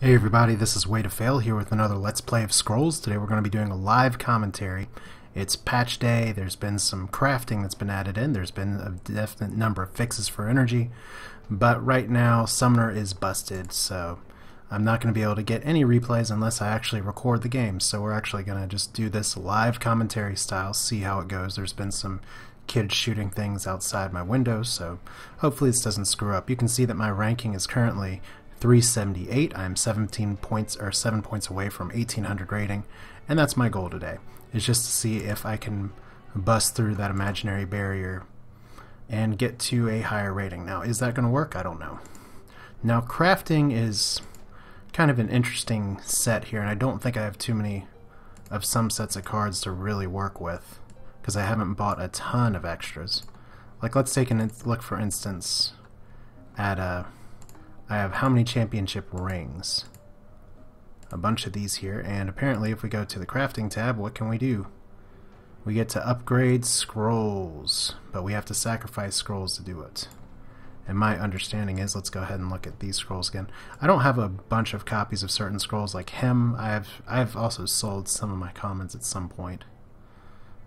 Hey everybody, this is Way to Fail here with another Let's Play of Scrolls. Today we're going to be doing a live commentary. It's patch day, there's been some crafting that's been added in, there's been a definite number of fixes for energy, but right now Summoner is busted, so I'm not going to be able to get any replays unless I actually record the game. So we're actually going to just do this live commentary style, see how it goes. There's been some kids shooting things outside my window, so hopefully this doesn't screw up. You can see that my ranking is currently 378. I'm 17 points or 7 points away from 1800 rating, and that's my goal today, is just to see if I can bust through that imaginary barrier and get to a higher rating. Now, is that going to work? I don't know. Now, crafting is kind of an interesting set here, and I don't think I have too many of some sets of cards to really work with because I haven't bought a ton of extras. Like, let's take a look, for instance, at I have how many championship rings? A bunch of these here, and apparently if we go to the crafting tab, what can we do? We get to upgrade scrolls, but we have to sacrifice scrolls to do it. And my understanding is, let's go ahead and look at these scrolls again. I don't have a bunch of copies of certain scrolls like Hem. I've also sold some of my commons at some point.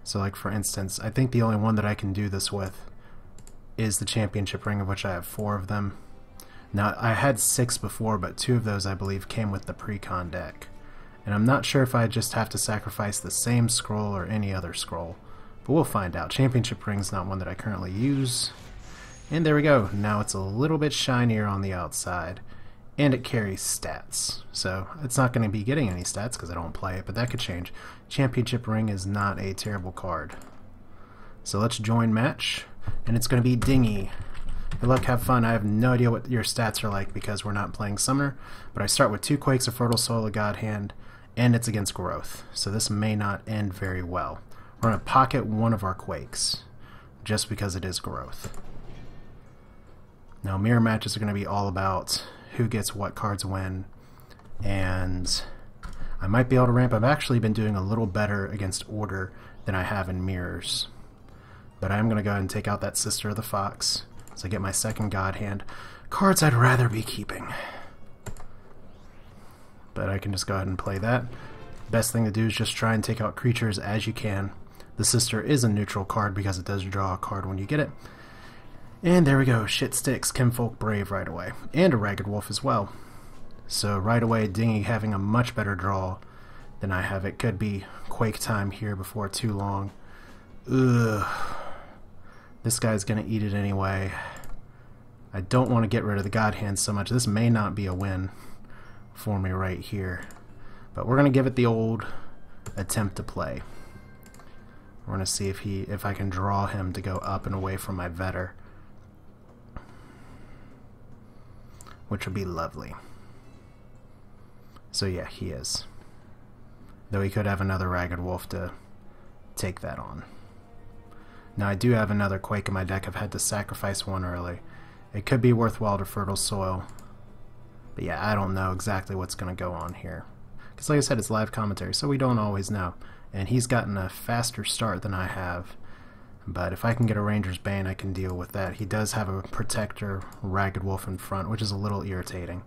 So like for instance, I think the only one that I can do this with is the championship ring, of which I have 4 of them. Now, I had 6 before, but 2 of those I believe came with the pre-con deck. And I'm not sure if I just have to sacrifice the same scroll or any other scroll, but we'll find out. Championship ring's not one that I currently use. And there we go. Now it's a little bit shinier on the outside, and it carries stats. So it's not going to be getting any stats because I don't play it, but that could change. Championship ring is not a terrible card. So let's join match, and it's going to be Dingy. Good luck, have fun. I have no idea what your stats are like because we're not playing Summoner, but I start with 2 Quakes, a Fertile Soil, a God Hand, and it's against Growth, so this may not end very well. We're going to pocket one of our Quakes, just because it is Growth. Now, mirror matches are going to be all about who gets what cards when, and I might be able to ramp. I've actually been doing a little better against Order than I have in mirrors, but I am going to go ahead and take out that Sister of the Fox. So I get my second God Hand. Cards I'd rather be keeping. But I can just go ahead and play that. Best thing to do is just try and take out creatures as you can. The Sister is a neutral card because it does draw a card when you get it. And there we go. Shit sticks. Kinfolk Brave right away. And a Ragged Wolf as well. So right away, Dingy having a much better draw than I have. It could be Quake time here before too long. Ugh. This guy's going to eat it anyway. I don't want to get rid of the God Hand so much. This may not be a win for me right here. But we're going to give it the old attempt to play. We're going to see if I can draw him to go up and away from my Vetter, which would be lovely. So yeah, he is. Though he could have another Ragged Wolf to take that on. Now I do have another Quake in my deck. I've had to sacrifice one early. It could be worthwhile to Fertile Soil. But yeah, I don't know exactly what's going to go on here. Because like I said, it's live commentary, so we don't always know. And he's gotten a faster start than I have. But if I can get a Ranger's Bane, I can deal with that. He does have a Protector Ragged Wolf in front, which is a little irritating.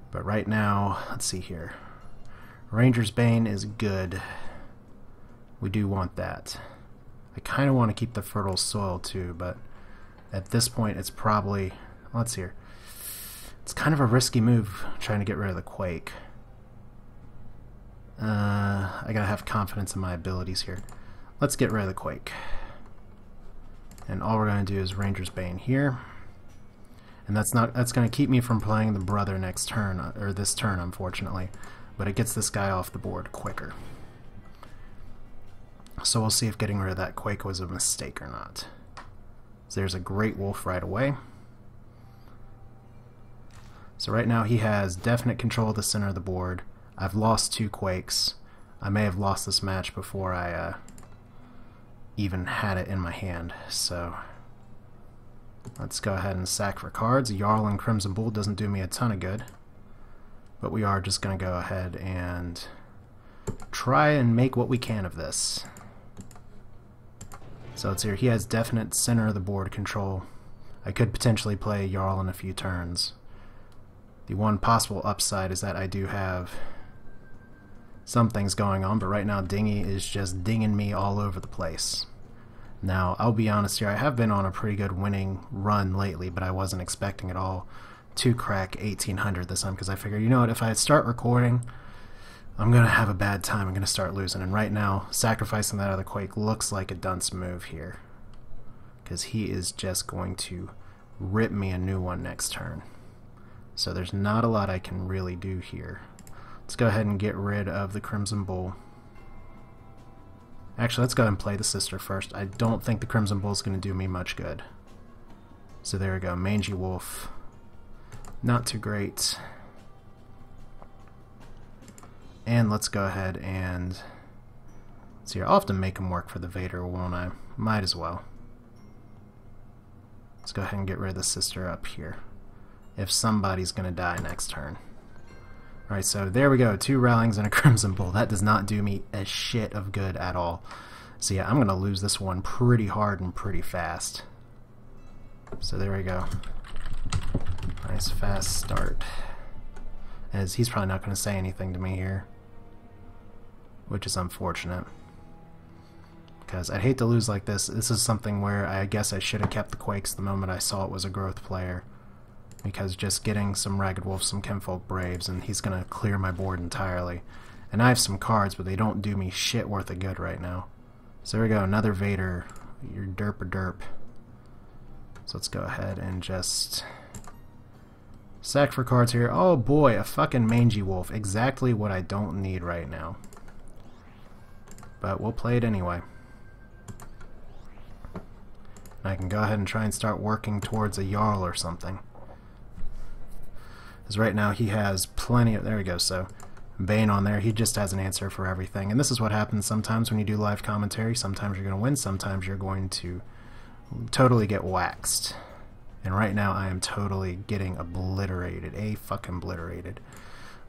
But right now, let's see here. Ranger's Bane is good. We do want that. I kind of want to keep the Fertile Soil too, but at this point it's probably, let's see here, it's kind of a risky move trying to get rid of the Quake. I gotta have confidence in my abilities here. Let's get rid of the Quake. And all we're going to do is Ranger's Bane here. And that's going to keep me from playing the Brother next turn, or this turn unfortunately, but it gets this guy off the board quicker. So we'll see if getting rid of that Quake was a mistake or not. So there's a Great Wolf right away. So right now he has definite control of the center of the board. I've lost 2 Quakes. I may have lost this match before I even had it in my hand. So let's go ahead and sack for cards. Jarl and Crimson Bull doesn't do me a ton of good. But we are just going to go ahead and try and make what we can of this. So it's here. He has definite center of the board control. I could potentially play Jarl in a few turns. The one possible upside is that I do have some things going on, but right now Dingy is just dinging me all over the place. Now, I'll be honest here, I have been on a pretty good winning run lately, but I wasn't expecting at all to crack 1800 this time, because I figured, you know what, if I start recording, I'm going to have a bad time. I'm going to start losing. And right now, sacrificing that other Quake looks like a dunce move here, because he is just going to rip me a new one next turn. So there's not a lot I can really do here. Let's go ahead and get rid of the Crimson Bull. Actually, let's go ahead and play the sister first. I don't think the Crimson Bull is going to do me much good. So there we go, Mangy Wolf. Not too great. And let's go ahead and see. I'll have to make him work for the Vader, won't I? Might as well. Let's go ahead and get rid of the sister up here, if somebody's going to die next turn. Alright, so there we go. 2 Rowlings and a Crimson Bull. That does not do me a shit of good at all. So yeah, I'm going to lose this one pretty hard and pretty fast. So there we go. Nice fast start. As he's probably not going to say anything to me here, which is unfortunate, because I'd hate to lose like this. This is something where I guess I should have kept the Quakes the moment I saw it was a growth player, because just getting some Ragged Wolf, some Kinfolk Braves, and he's going to clear my board entirely. And I have some cards, but they don't do me shit worth of good right now. So there we go, another Vader. You're derp-a-derp. So let's go ahead and just sack for cards here. Oh boy, a fucking Mangy Wolf. Exactly what I don't need right now. But we'll play it anyway. And I can go ahead and try and start working towards a Jarl or something. Because right now he has plenty of... There we go, so Bane on there. He just has an answer for everything. And this is what happens sometimes when you do live commentary. Sometimes you're going to win, sometimes you're going to totally get waxed. And right now I am totally getting obliterated. Fucking obliterated.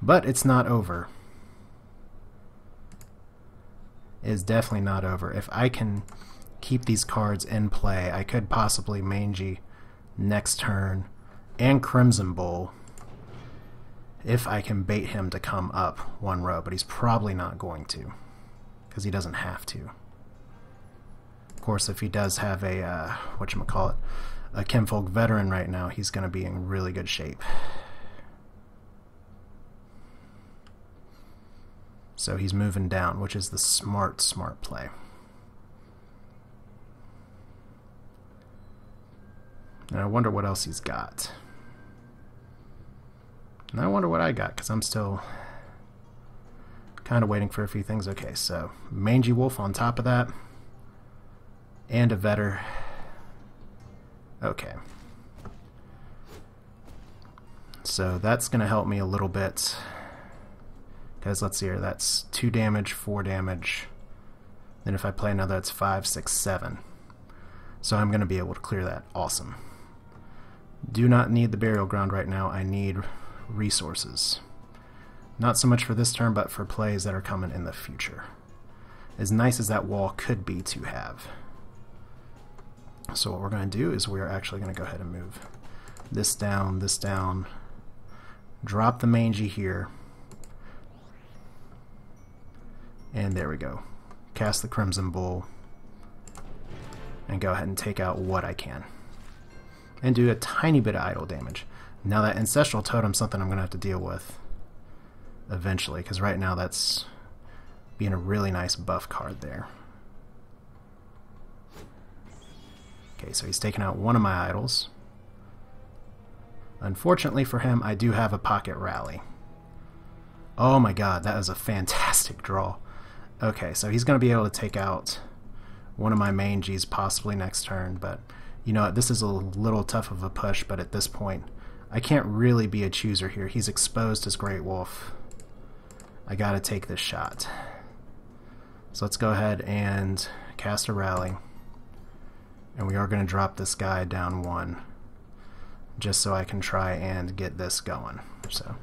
But it's not over. It is definitely not over. If I can keep these cards in play, I could possibly Mangy next turn and Crimson Bull if I can bait him to come up 1 row. But he's probably not going to, because he doesn't have to. Of course, if he does have a, whatchamacallit, a Kinfolk Veteran right now, he's going to be in really good shape. So he's moving down, which is the smart play. And I wonder what else he's got. And I wonder what I got, because I'm still kind of waiting for a few things. Okay, so Mangy Wolf on top of that. And a Vetter. Okay. So that's going to help me a little bit. Because let's see here, that's 2 damage, 4 damage. Then if I play another, that's 5, 6, 7. So I'm going to be able to clear that. Awesome. Do not need the Burial Ground right now. I need resources. Not so much for this turn, but for plays that are coming in the future. As nice as that wall could be to have. So what we're going to do is we're actually going to go ahead and move this down, drop the Mangy here, and there we go. Cast the Crimson Bull, and go ahead and take out what I can. And do a tiny bit of idle damage. Now that Ancestral Totem's something I'm going to have to deal with eventually, because right now that's being a really nice buff card there. Okay, so he's taken out one of my idols. Unfortunately for him, I do have a Pocket Rally. Oh my god, that was a fantastic draw. Okay, so he's going to be able to take out one of my Mangies possibly next turn, but you know what, this is a little tough of a push, but at this point, I can't really be a chooser here. He's exposed as Great Wolf. I gotta take this shot. So let's go ahead and cast a Rally. And we are going to drop this guy down 1, just so I can try and get this going. So,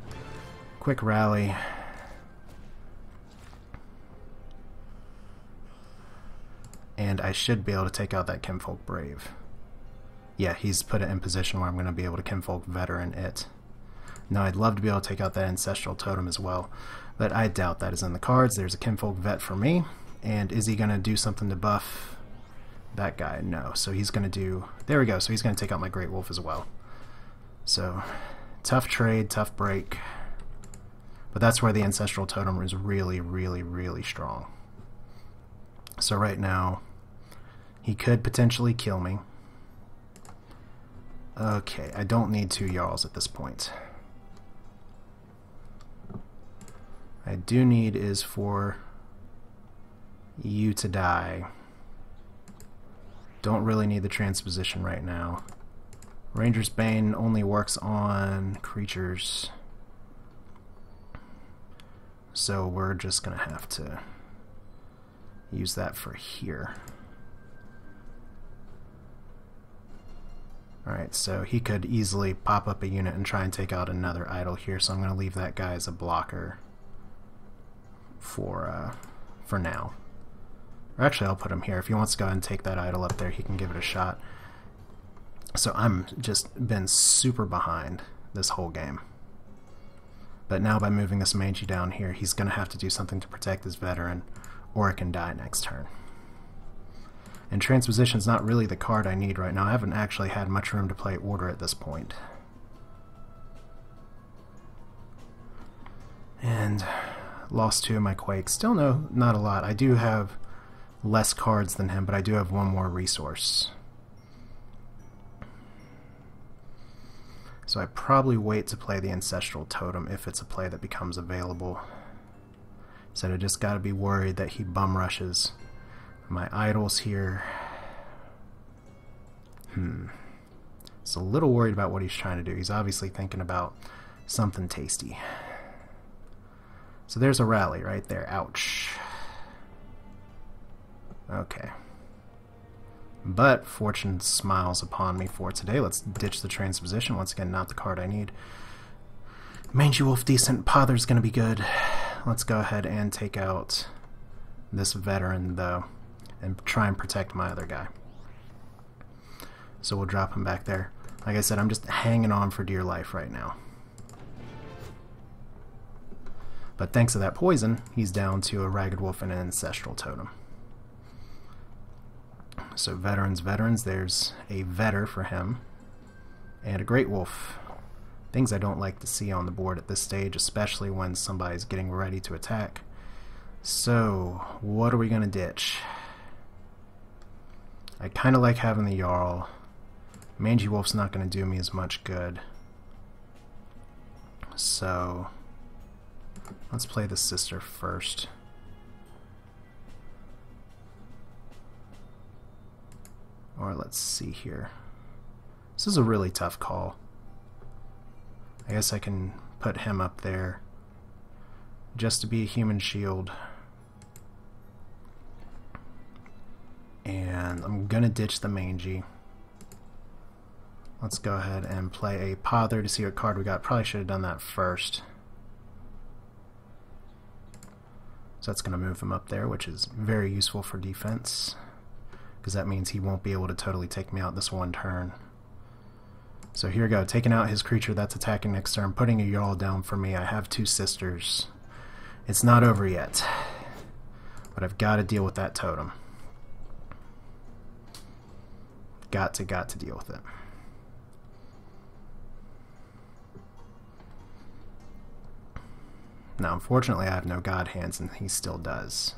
quick Rally. And I should be able to take out that Kinfolk Brave. Yeah, he's put it in position where I'm going to be able to Kinfolk Veteran it. Now I'd love to be able to take out that Ancestral Totem as well, but I doubt that is in the cards. There's a Kinfolk Vet for me, and is he going to do something to buff that guy? No, so he's going to do... There we go, so he's going to take out my Great Wolf as well. So, tough trade, tough break, but that's where the Ancestral Totem is really, really, really strong. So right now, he could potentially kill me. Okay, I don't need 2 Jarls at this point. I do need is for you to die. Don't really need the transposition right now. Ranger's Bane only works on creatures, so we're just gonna have to use that for here. Alright, so he could easily pop up a unit and try and take out another idol here, so I'm going to leave that guy as a blocker for now. Or actually, I'll put him here. If he wants to go ahead and take that idol up there, he can give it a shot. So I'm just been super behind this whole game. But now by moving this Mangy down here, he's going to have to do something to protect his veteran, or it can die next turn. And Transposition's not really the card I need right now. I haven't actually had much room to play Order at this point. And lost 2 of my Quakes. Still no, not a lot. I do have less cards than him, but I do have 1 more resource. So I probably wait to play the Ancestral Totem if it's a play that becomes available. So I just gotta be worried that he bum rushes my idols here. So a little worried about what he's trying to do. He's obviously thinking about something tasty. So there's a rally right there. Ouch. Okay. But fortune smiles upon me for today. Let's ditch the transposition. Once again, not the card I need. Mangy Wolf, decent. Pother's going to be good. Let's go ahead and take out this veteran, though, and try and protect my other guy. So we'll drop him back there. Like I said, I'm just hanging on for dear life right now. But thanks to that poison, he's down to a Ragged Wolf and an Ancestral Totem. So veterans, there's a Vetter for him, and a Great Wolf. Things I don't like to see on the board at this stage, especially when somebody's getting ready to attack. So, what are we going to ditch? I kind of like having the Jarl. Mangy Wolf's not going to do me as much good. So, let's play the Sister first. Or let's see here. This is a really tough call. I guess I can put him up there just to be a human shield. And I'm gonna ditch the Mangy. Let's go ahead and play a Pother to see what card we got. Probably should have done that first. So that's gonna move him up there, which is very useful for defense, because that means he won't be able to totally take me out this one turn. So here we go, taking out his creature that's attacking next turn, putting a Jarl down for me. I have 2 sisters. It's not over yet, but I've got to deal with that totem. Got to deal with it. Now, unfortunately, I have no God Hands, and he still does.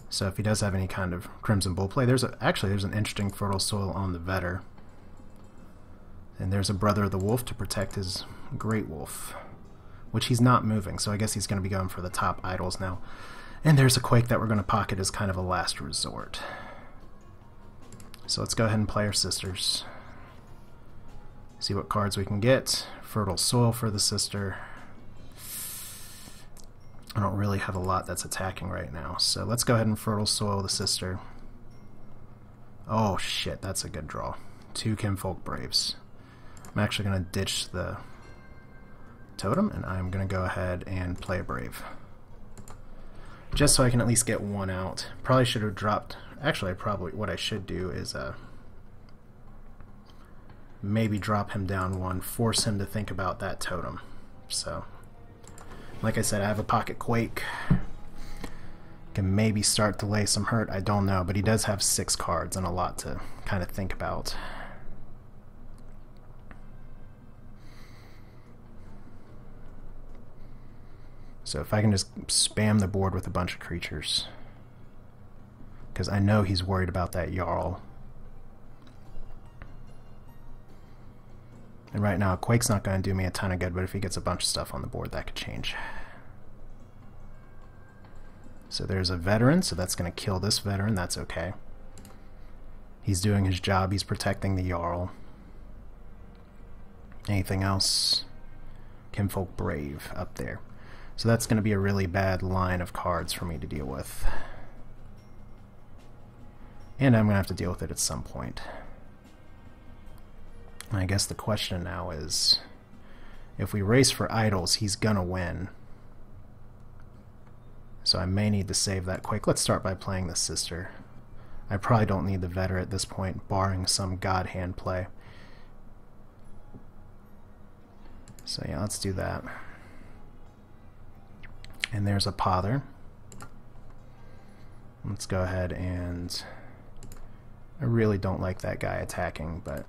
So if he does have any kind of Crimson Bull play, there's an interesting Fertile Soil on the Vetter. And there's a Brother of the Wolf to protect his Great Wolf, which he's not moving, so I guess he's going to be going for the top idols now. And there's a Quake that we're going to pocket as kind of a last resort. So let's go ahead and play our sisters. See what cards we can get. Fertile Soil for the sister. I don't really have a lot that's attacking right now, so let's go ahead and Fertile Soil the sister. Oh shit, that's a good draw. 2 Kinfolk Braves. I'm actually going to ditch the totem, and I'm going to go ahead and play a Brave. Just so I can at least get 1 out. Probably should have dropped... Actually, what I should do is maybe drop him down one, force him to think about that totem. So, like I said, I have a Pocket Quake. Can maybe start to lay some hurt, I don't know, but he does have 6 cards and a lot to kind of think about. So if I can just spam the board with a bunch of creatures, because I know he's worried about that Jarl. And right now, Quake's not going to do me a ton of good, but if he gets a bunch of stuff on the board, that could change. So there's a veteran, so that's going to kill this veteran. That's okay. He's doing his job. He's protecting the Jarl. Anything else? Kinfolk Brave up there. So that's going to be a really bad line of cards for me to deal with. And I'm going to have to deal with it at some point. And I guess the question now is, if we race for idols, he's gonna win. So I may need to save that Quake. Let's start by playing the Sister. I probably don't need the Vetter at this point, barring some God Hand play. So yeah, let's do that. And there's a Pother. Let's go ahead and... I really don't like that guy attacking, but...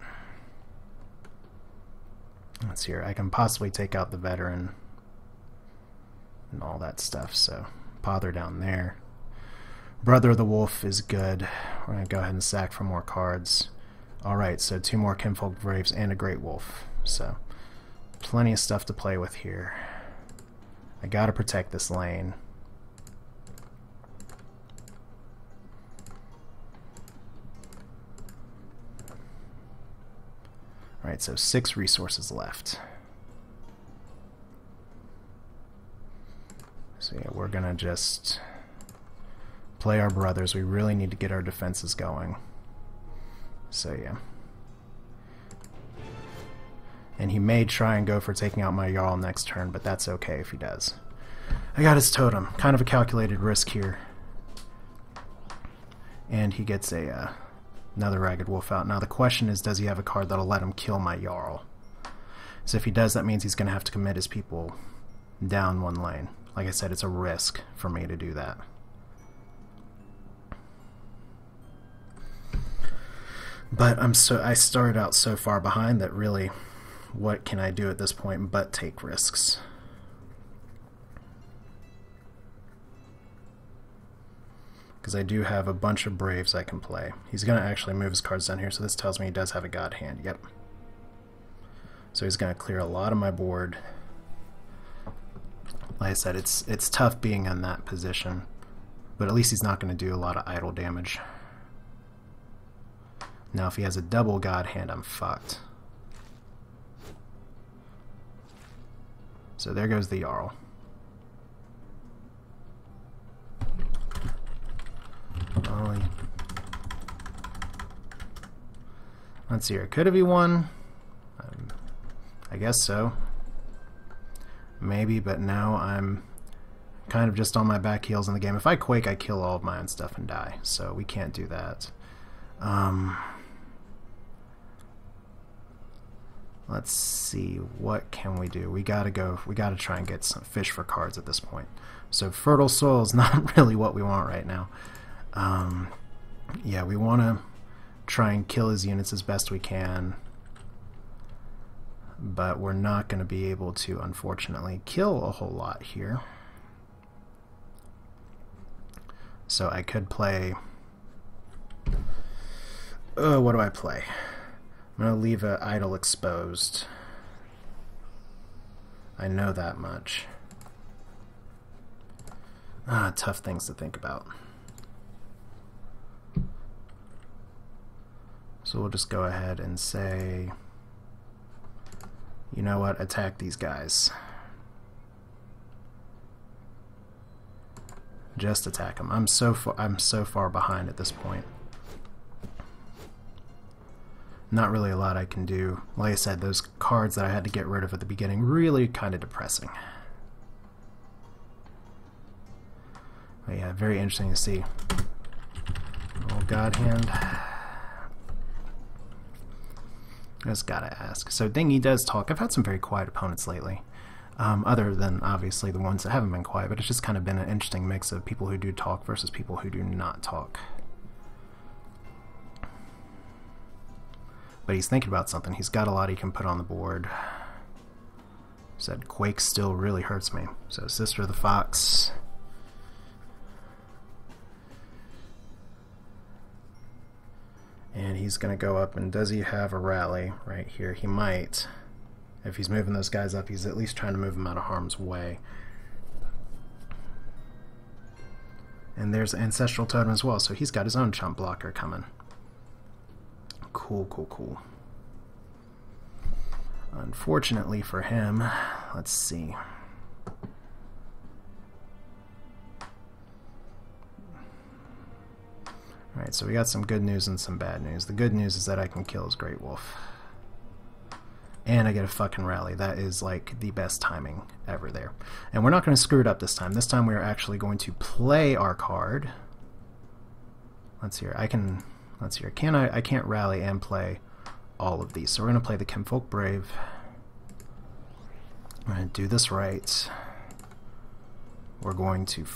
Let's see here. I can possibly take out the veteran and all that stuff. So Pother down there. Brother of the Wolf is good. We're going to go ahead and sack for more cards. Alright, so 2 more Kinfolk Braves and a Great Wolf. So plenty of stuff to play with here. I got to protect this lane. Alright, so 6 resources left. So yeah, we're gonna just play our brothers. We really need to get our defenses going. So yeah. And he may try and go for taking out my Jarl next turn, but that's okay if he does. I got his totem. Kind of a calculated risk here. And he gets a... another Ragged Wolf out. Now the question is, does he have a card that'll let him kill my Jarl? So if he does, that means he's going to have to commit his people down one lane. Like I said, it's a risk for me to do that. But I started out so far behind that really, what can I do at this point but take risks? Because I do have a bunch of Braves I can play. He's going to actually move his cards down here, so this tells me he does have a God Hand. Yep. So he's going to clear a lot of my board. Like I said, it's tough being in that position, but at least he's not going to do a lot of idle damage. Now if he has a double God Hand, I'm fucked. So there goes the Jarl. Ollie. Let's see here. Could have he won? I guess so. Maybe, but now I'm kind of just on my back heels in the game. If I Quake, I kill all of my own stuff and die. So we can't do that. Let's see. What can we do? We gotta try and get some fish for cards at this point. So Fertile Soil is not really what we want right now. Yeah, we want to try and kill his units as best we can, but we're not going to be able to, unfortunately, kill a whole lot here. So I could play... what do I play? I'm going to leave an idol exposed. I know that much. Tough things to think about. So we'll just go ahead and say, you know what, attack these guys. Just attack them. I'm so far behind at this point. Not really a lot I can do. Like I said, those cards that I had to get rid of at the beginning, really kind of depressing. But yeah, very interesting to see. Oh, God Hand. I just gotta ask. So Dingy does talk. I've had some very quiet opponents lately. Other than, obviously, the ones that haven't been quiet, but it's just kind of been an interesting mix of people who do talk versus people who do not talk. But he's thinking about something. He's got a lot he can put on the board. Said, Quake still really hurts me. So, Sister of the Fox. And he's going to go up, and does he have a rally right here? He might. If he's moving those guys up, he's at least trying to move them out of harm's way. And there's Ancestral Totem as well, so he's got his own chump blocker coming. Cool, cool, cool. Unfortunately for him, let's see. Alright, so we got some good news and some bad news. The good news is that I can kill his Great Wolf. And I get a fucking rally. That is like the best timing ever there. And we're not going to screw it up this time. This time we are actually going to play our card. Let's hear. Let's hear. I can't rally and play all of these. So we're going to play the Kinfolk Brave. We're going to do this right. We're going to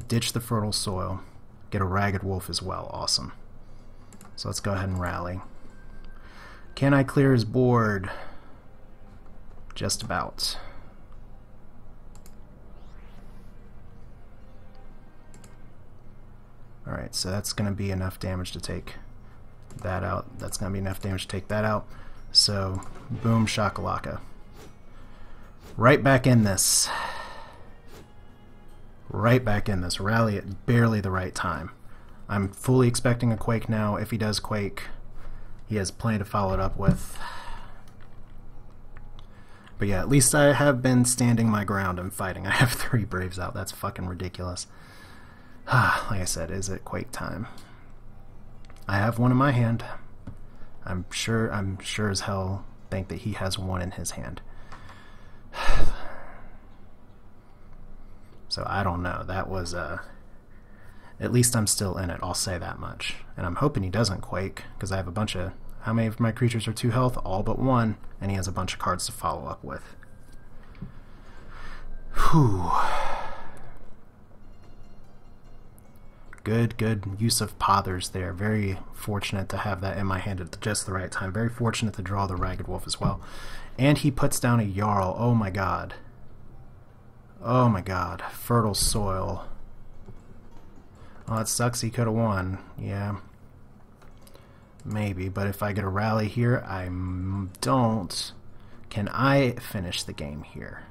ditch the Fertile Soil. Get a Ragged Wolf as well. Awesome. So let's go ahead and rally. Can I clear his board? Just about. Alright, so that's going to be enough damage to take that out. That's going to be enough damage to take that out. So, boom shakalaka. Right back in this. Right back in this. Rally at barely the right time. I'm fully expecting a Quake now. If he does Quake, he has plenty to follow it up with. But yeah, at least I have been standing my ground and fighting. I have 3 Braves out. That's fucking ridiculous. Like I said, is it Quake time? I have one in my hand. I'm sure as hell think that he has one in his hand. So I don't know. That was at least I'm still in it. I'll say that much. And I'm hoping he doesn't Quake, because I have a bunch of... How many of my creatures are 2 health? All but 1. And he has a bunch of cards to follow up with. Whew. Good use of Pothers there. Very fortunate to have that in my hand at just the right time. Very fortunate to draw the Ragged Wolf as well. And he puts down a Jarl. Oh my god. Oh my god. Fertile Soil. Oh, it sucks he could have won. Yeah. Maybe, but if I get a rally here, I don't. Can I finish the game here?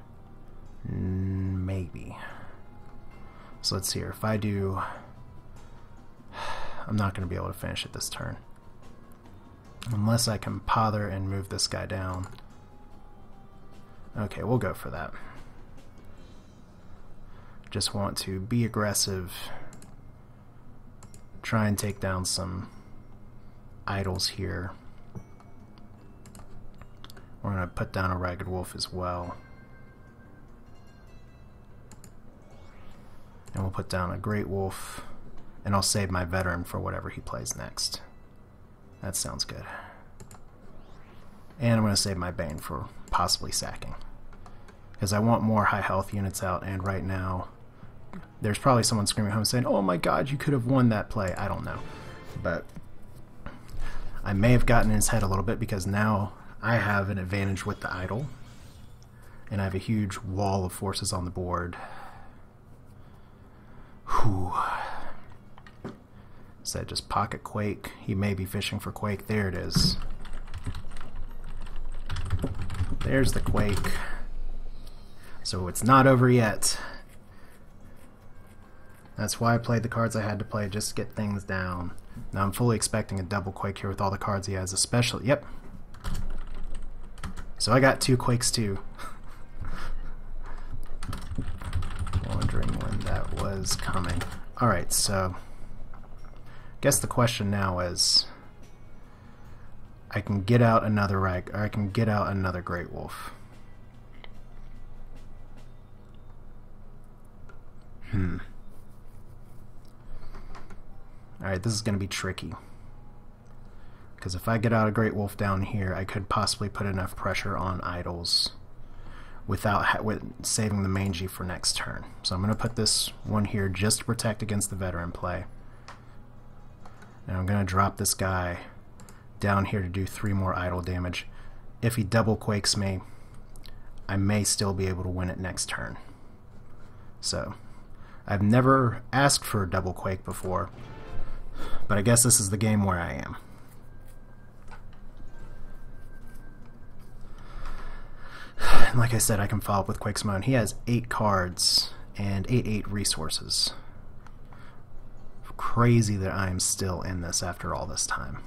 Maybe. So let's see here. If I do... I'm not going to be able to finish it this turn. Unless I can pother and move this guy down. Okay, we'll go for that. Just want to be aggressive. Try and take down some idols here. We're going to put down a Ragged Wolf as well. And we'll put down a Great Wolf. And I'll save my Veteran for whatever he plays next. That sounds good. And I'm going to save my Bane for possibly sacking. Because I want more high health units out, and right now there's probably someone screaming home saying, oh my god, you could have won that play. I don't know. But I may have gotten in his head a little bit, because now I have an advantage with the idol. And I have a huge wall of forces on the board. Whew. Said just pocket Quake. He may be fishing for Quake. There it is. There's the Quake. So it's not over yet. That's why I played the cards I had to play, just to get things down. Now I'm fully expecting a double Quake here with all the cards he has, especially... Yep. So I got 2 Quakes too. Wondering when that was coming. Alright, so... guess the question now is... I can get out another Great Wolf. Alright, this is going to be tricky. Because if I get out a Great Wolf down here, I could possibly put enough pressure on idols without saving the mangy for next turn. So I'm going to put this one here just to protect against the veteran play. And I'm going to drop this guy down here to do 3 more idol damage. If he double quakes me, I may still be able to win it next turn. So I've never asked for a double quake before, but I guess this is the game where I am. And like I said, I can follow up with Quakesmoan. He has 8 cards and 8 resources. Crazy that I am still in this after all this time.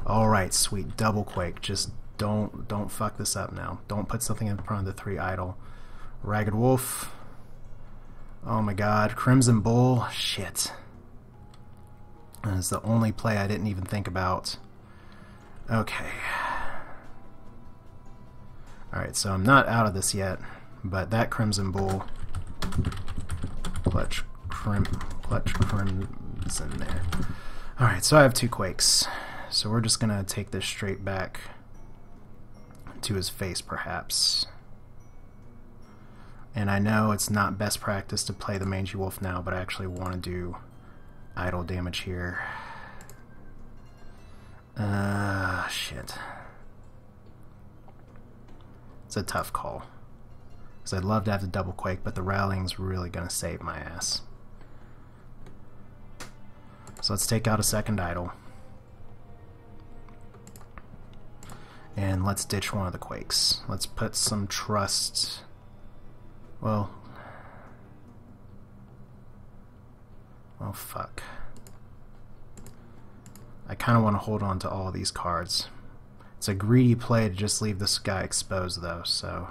Alright, sweet. Double quake. Just don't fuck this up now. Don't put something in front of the 3 idol. Ragged Wolf. Oh my god. Crimson Bull. Shit. That is the only play I didn't even think about. Okay. Alright, so I'm not out of this yet, but that Crimson Bull, clutch crimson there. Alright, so I have 2 quakes. So we're just going to take this straight back to his face, perhaps. And I know it's not best practice to play the Mangy Wolf now, but I actually want to do idol damage here. Shit. It's a tough call. Because I'd love to have the double quake, but the rallying's really going to save my ass. So let's take out a second idol. And let's ditch one of the quakes. Let's put some trust. Well, fuck. I kind of want to hold on to all of these cards. It's a greedy play to just leave this guy exposed, though, so...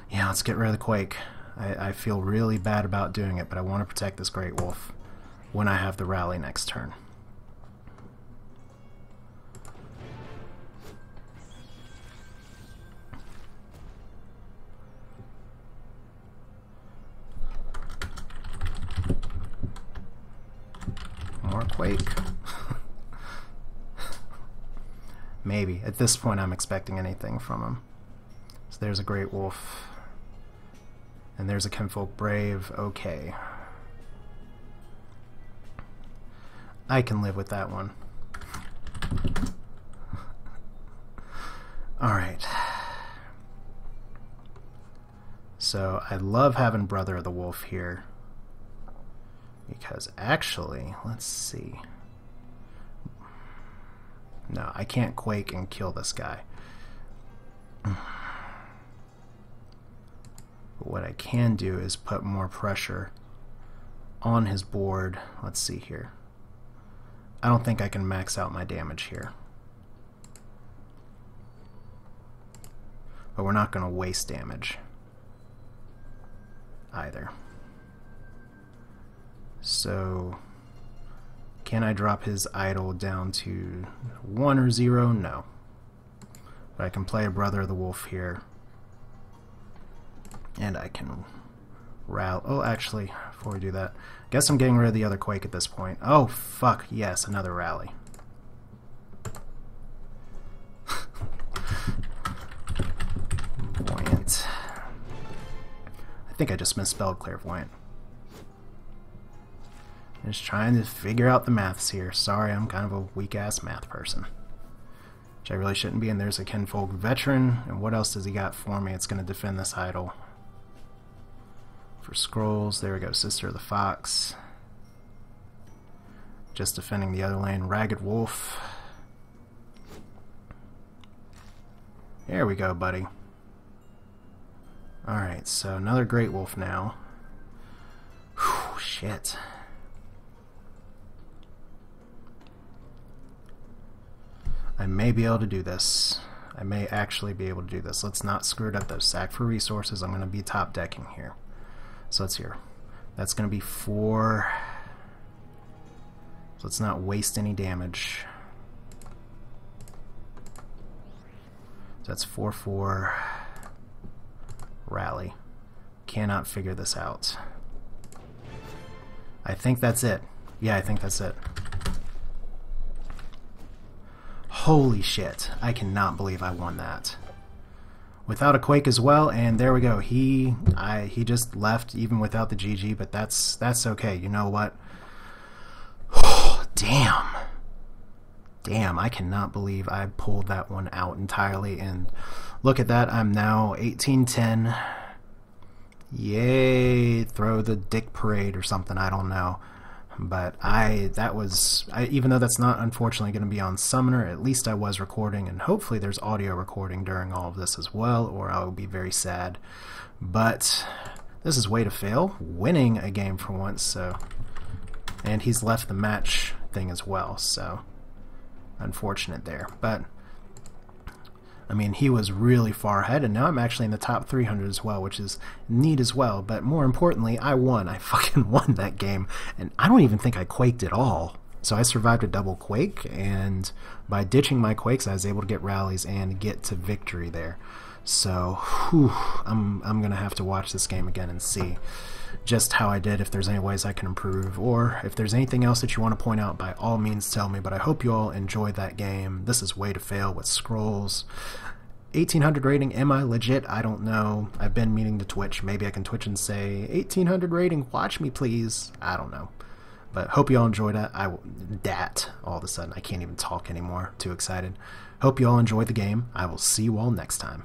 Yeah, let's get rid of the quake. I feel really bad about doing it, but I want to protect this Great Wolf when I have the rally next turn. More quake. Maybe. At this point I'm expecting anything from him. So there's a Great Wolf. And there's a Kinfolk Brave. Okay. I can live with that one. Alright. So I love having Brother of the Wolf here. Because actually, let's see. No, I can't quake and kill this guy. But what I can do is put more pressure on his board. Let's see here. I don't think I can max out my damage here. But we're not going to waste damage either. So, can I drop his idol down to 1 or 0? No. But I can play a Brother of the Wolf here. And I can rally. Oh, actually, before we do that, I guess I'm getting rid of the other quake at this point. Oh, fuck, yes, another rally. Voyant. I think I just misspelled clairvoyant. Just trying to figure out the maths here. Sorry, I'm kind of a weak-ass math person. Which I really shouldn't be. And there's a Kinfolk Veteran. And what else does he got for me? It's going to defend this idol. For scrolls, there we go. Sister of the Fox. Just defending the other lane. Ragged Wolf. There we go, buddy. Alright, so another Great Wolf now. Whew, shit. I may be able to do this. I may actually be able to do this. Let's not screw it up though. Sack for resources. I'm going to be top decking here. So let's hear. That's going to be 4. So let's not waste any damage. So that's 4/4. Rally. Cannot figure this out. I think that's it. Yeah, I think that's it. Holy shit. I cannot believe I won that. Without a Quake as well, and there we go. He just left even without the GG, but that's okay. You know what? Damn. Damn, I cannot believe I pulled that one out entirely, and look at that. I'm now 18-10. Yay, throw the dick parade or something, I don't know. But even though that's not unfortunately going to be on Summoner, at least I was recording, and hopefully there's audio recording during all of this as well, or I will be very sad. But this is way to fail, winning a game for once, so, and he's left the match thing as well, so unfortunate there. But I mean, he was really far ahead, and now I'm actually in the top 300 as well, which is neat as well. But more importantly, I won. I fucking won that game, and I don't even think I quaked at all. So I survived a double quake, and by ditching my quakes, I was able to get rallies and get to victory there. So, I'm gonna have to watch this game again and see just how I did, if there's any ways I can improve, or if there's anything else that you want to point out, by all means tell me. But I hope you all enjoyed that game. This is Way to Fail with Scrolls. 1800 rating, am I legit? I don't know. I've been meaning to Twitch. Maybe I can Twitch and say 1800 rating, watch me please. I don't know. But hope you all enjoyed it. All of a sudden I can't even talk anymore. Too excited. Hope you all enjoyed the game. I will see you all next time.